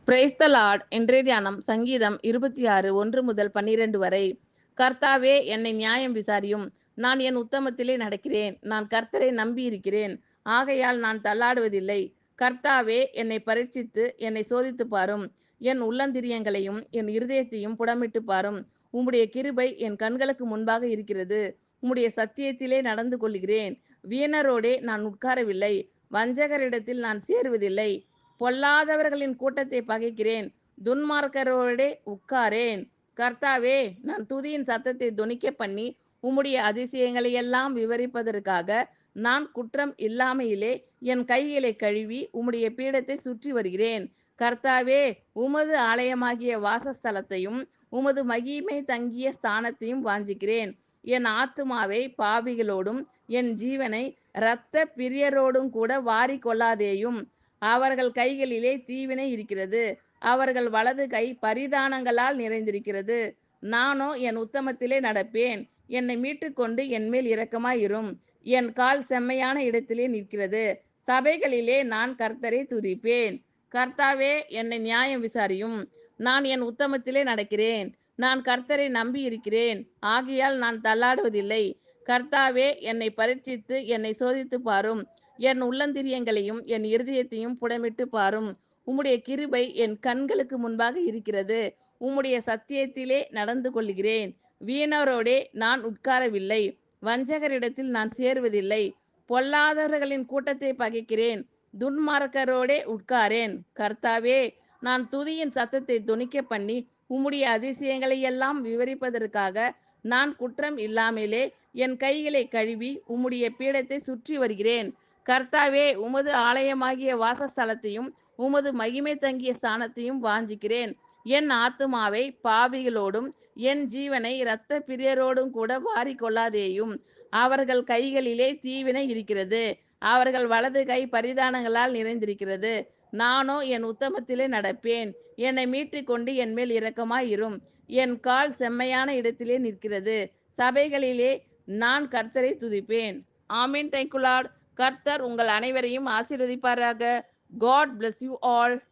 Praise the Lord. இன்றைய தியானம் சங்கீதம் 26 1 முதல் 12 வரை. கர்த்தாவே, என்னை நியாயம் விசாரியும். நான் என் உத்தமத்திலே நடக்கிறேன். நான் கர்த்தரை நம்பியிருக்கிறேன். ஆகையால் நான் தள்ளாடுவதில்லை. கர்த்தாவே, என்னை பரீட்சித்து என்னை சோதித்துப் பாரும். என் உள்ளந்திரியங்களையும் என் இருதயத்தையும் புடமிட்டு பாரும். உம்முடைய கிருபை என் கண்களுக்கு முன்பாக இருக்கிறது. உம்முடைய சத்தியத்திலே நடந்து கொள்கிறேன். வீணரோடே நான் உட்காரவில்லை. வஞ்சகரிடத்தில் நான் சேருவதில்லை. பொல்லாதவர்களின் கூட்டத்தை பகைக்கிறேன். துன்மார்க்கரோடே உட்காரேன். கர்த்தாவே, நான் துதியின் சத்தத்தை தொனிக்க பண்ணி உம்முடைய அதிசயங்களையெல்லாம் விவரிப்பதற்காக நான் குற்றம் இல்லாமையிலே என் கைகளை கழுவி உம்முடைய பீடத்தை சுற்றி வருகிறேன். கர்த்தாவே, உமது ஆலயமாகிய வாசஸ்தலத்தையும் உமது மகிமை தங்கிய ஸ்தானத்தையும் வாஞ்சிக்கிறேன். என் ஆத்துமாவை பாவிகளோடும் என் ஜீவனை இரத்த பிரியரோடும் கூட வாரிக் கொள்ளாதேயும். அவர்கள் கைகளிலே தீவினை இருக்கிறது. அவர்கள் வலது கை பரிதானங்களால் நிறைந்திருக்கிறது. நானோ என் உத்தமத்திலே நடப்பேன். என்னை மீட்டுக்கொண்டு என்மேல் இரக்கமாயிரும். என் கால் செம்மையான இடத்திலே நிற்கிறது. சபைகளிலே நான் கர்த்தரை துதிப்பேன். கர்த்தாவே, என்னை நியாயம் விசாரியும். நான் என் உத்தமத்திலே நடக்கிறேன். நான் கர்த்தரை நம்பி இருக்கிறேன். ஆகையால் நான் தள்ளாடுவதில்லை. கர்த்தாவே, என்னை பரீட்சித்து என்னை சோதித்து பாரும். என் உள்ளந்திரியங்களையும் என் இருதயத்தையும் புடமிட்டு பாரும். உம்முடைய கிருபை என் கண்களுக்கு முன்பாக இருக்கிறது. உம்முடைய சத்தியத்திலே நடந்து கொள்கிறேன். வீணரோடே நான் உட்காரவில்லை. வஞ்சகரிடத்தில் நான் சேருவதில்லை. பொல்லாதவர்களின் கூட்டத்தை பகைக்கிறேன். துன்மார்க்கரோடே உட்காரேன். கர்த்தாவே, நான் துதியின் சத்தத்தை தொனிக்க பண்ணி உம்முடைய அதிசயங்களையெல்லாம் விவரிப்பதற்காக நான் குற்றம் இல்லாமலே என் கைகளை கழுவி உம்முடைய பீடத்தை சுற்றி வருகிறேன். கர்த்தாவே, உமது ஆலயமாகிய வாசஸ்தலத்தையும் உமது மகிமை தங்கிய ஸ்தானத்தையும் வாஞ்சிக்கிறேன். என் ஆத்துமாவை பாவிகளோடும் என் ஜீவனை இரத்த பிரியரோடும் கூட வாரிக் கொள்ளாதேயும். அவர்கள் கைகளிலே தீவினை இருக்கிறது. அவர்கள் வலது கை பரிதானங்களால் நிறைந்திருக்கிறது. நானோ என் உத்தமத்திலே நடப்பேன். என்னை மீட்டுக்கொண்டு என்மேல் இரக்கமாயிரும். என் கால் செம்மையான இடத்திலே நிற்கிறது. சபைகளிலே நான் கர்த்தரை துதிப்பேன். ஆமீன். Thank you Lord. கர்த்தர் உங்கள் அனைவரையும் ஆசீர்வதிப்பாராக. God bless you all.